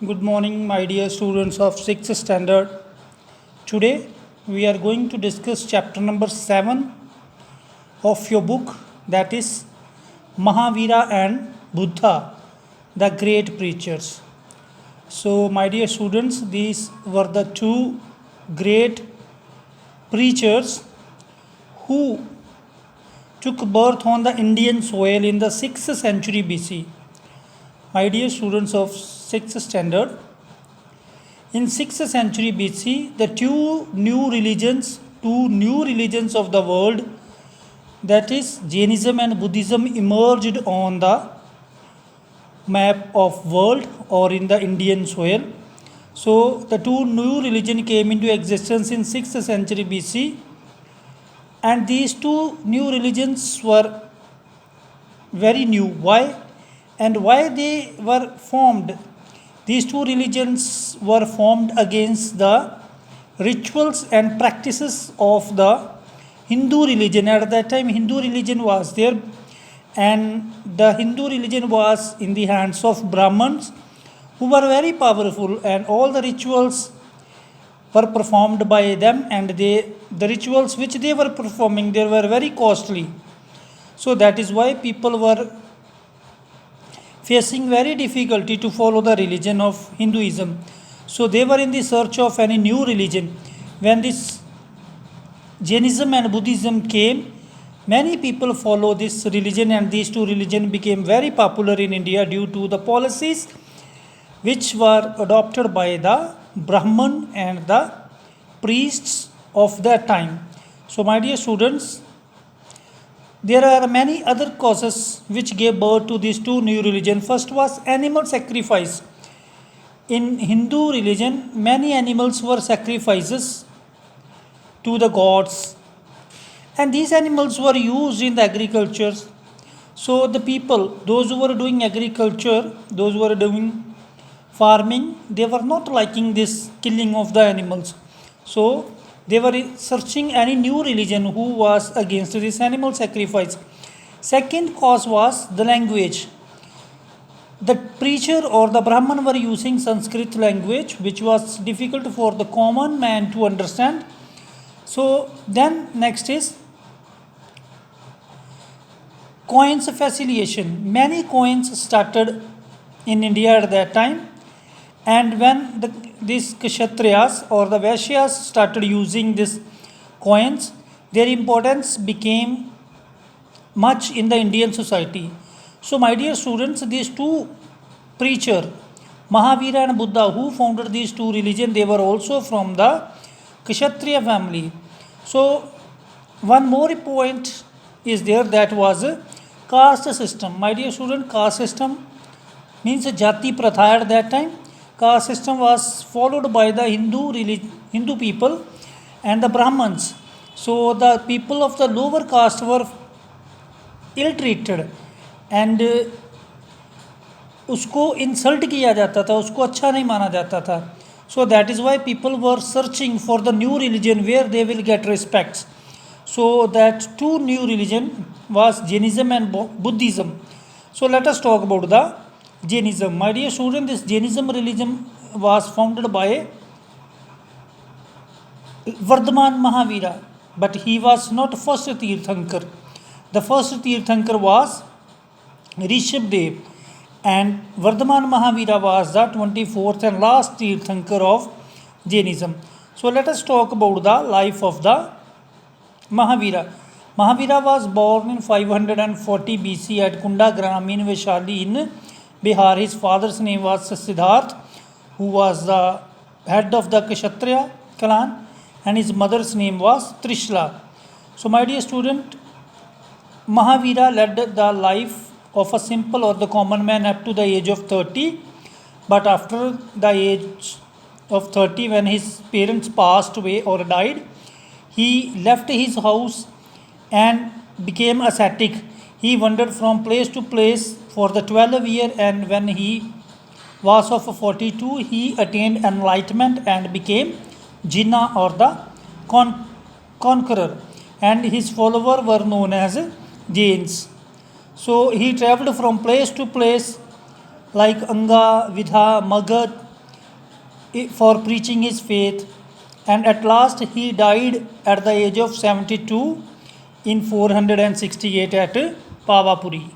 Good morning, my dear students of 6th standard. Today we are going to discuss chapter number 7 of your book, that is Mahavira and Buddha, the great preachers. So, my dear students, these were the two great preachers who took birth on the Indian soil in the 6th century BC. My dear students of 6th standard, in 6th century BC, the two new religions of the world, that is Jainism and Buddhism, emerged on the map of world or in the Indian soil. So the two new religion came into existence in 6th century BC, and these two new religions were very new. Why? And why they were formed? These two religions were formed against the rituals and practices of the Hindu religion. At that time, Hindu religion was there, and the Hindu religion was in the hands of Brahmins, who were very powerful, and all the rituals were performed by them, and the rituals which they were performing, they were very costly. So that is why people were facing very difficulty to follow the religion of Hinduism. So they were in the search of any new religion. When this Jainism and Buddhism came, many people follow this religion, and these two religions became very popular in India due to the policies which were adopted by the Brahman and the priests of that time. So, my dear students, there are many other causes which gave birth to these two new religions. First was animal sacrifice. In Hindu religion, many animals were sacrifices to the gods, and these animals were used in the agriculture. So the people, those who were doing agriculture, those who were doing farming, they were not liking this killing of the animals. So they were searching any new religion who was against this animal sacrifice. Second cause was the language. The preacher or the Brahman were using Sanskrit language, which was difficult for the common man to understand. So then next is coins facilitation. Many coins started in India at that time, and when these Kshatriyas or the Vaishyas started using these coins, their importance became much in the Indian society. So, my dear students, these two preachers, Mahavira and Buddha, who founded these two religions, they were also from the Kshatriya family. So, one more point is there, that was a caste system. My dear student, caste system means a jati pratha at that time. Caste system was followed by the Hindu people and the Brahmins. So the people of the lower caste were ill treated, and उसको insult किया जाता था, उसको अच्छा नहीं माना जाता था. So that is why people were searching for the new religion where they will get respects. So that two new religion was Jainism and Buddhism. So let us talk about the Jainism. My dear student, this Jainism religion was founded by Vardhaman Mahavira, but he was not first Tirthankar. The first Tirthankar was Rishabdev, and Vardhaman Mahavira was the 24th and last Tirthankar of Jainism. So let us talk about the life of the Mahavira. Mahavira was born in 540 BC at Kundagram in Vaishali in Bihar. His father's name was Siddharth, who was the head of the Kshatriya clan, and his mother's name was Trishla. So, my dear student, Mahavira led the life of a simple or the common man up to the age of 30, but after the age of 30, when his parents passed away or died, he left his house and became ascetic. He wandered from place to place for the 12 year, and when he was of 42, he attained enlightenment and became Jinnah or the conqueror, and his followers were known as Jains. So he traveled from place to place like Anga, Vidha, Magad, for preaching his faith, and at last he died at the age of 72 in 468 at Pavapuri.